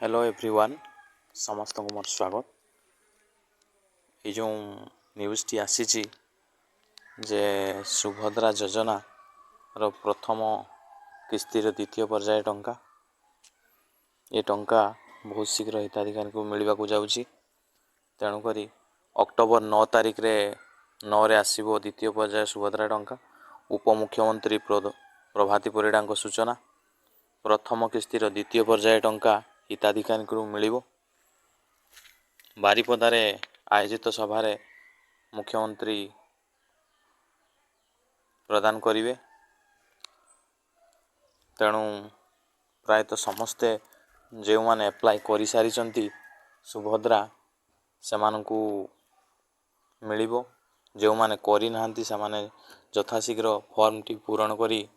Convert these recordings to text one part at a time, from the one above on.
Hello everyone समस्त को मोर स्वागत। ये जो न्यूज़ टी आसी जे सुभद्रा योजना रो प्रथम किस्तिर द्वितीय पर्याय टंका ये टंका बहुत शीघ्र हिताधिकारी को मिलवा को जाउची। तेणुक अक्टोबर 9 तारिख रे 9 रे आसीबो द्वितीय पर्याय सुभद्रा टंका। उपमुख्यमंत्री प्रभाती परिड़ा सूचना प्रथम किस्तिर द्वितीय पर्याय टंका हिताधिकारी को मिलिबो। बारिपदारे आयोजित सभारे मुख्यमंत्री प्रदान करिवे। तेणु प्रायतः समस्ते जो मैंने एप्लाय कर सारी सुभद्रा से मिलिबो। जो मैंने करी नाहंती से माने यथाशीघ्र फॉर्म टी पूरण करी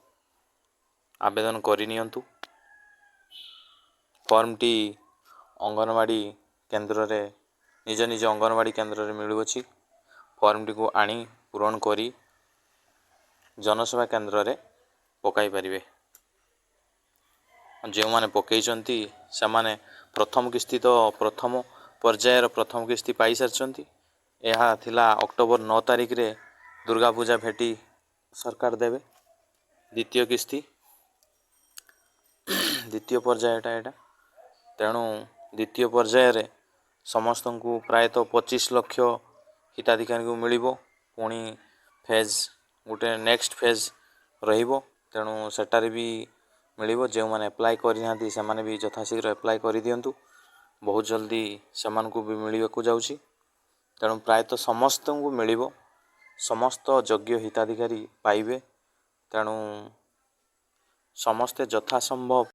आवेदन करनियंतु। फॉर्म टी अंगनवाड़ी केन्द्र रे निज निज अंगनवाड़ी केन्द्र रे मिलुछि। फॉर्म टी को आनी पूरण करी जनसेवा केन्द्र रे पकाई परिवे। जो मैंने पकईचंती से माने प्रथम किस्ती तो प्रथम पर्यायर प्रथम किस्ती पाई सारचंती। यह थिला अक्टोबर 9 तारिख रे दुर्गा पूजा भेटी सरकार देवे द्वितीय किस्ती द्वितीय पर्यायटा एटा। तेणु द्वितीय पर्यायर समस्त को प्रायतः 25 लाख हिताधिकारी को मिलिबो। पुणी फेज गोटे नेक्स्ट फेज रहिबो। तेणु सेटारे भी मिलिबो। जो मैंने एप्लाय करिनांती से माने भी यथाशीघ्र एप्लाय करि दियंतु। बहुत जल्दी सेमान को भी मिलिबा को जाउची। तेणु प्रायतः समस्त को मिलिबो। समस्त योग्य हिताधिकारी पाइबे। तेणु समस्ते यथासंभव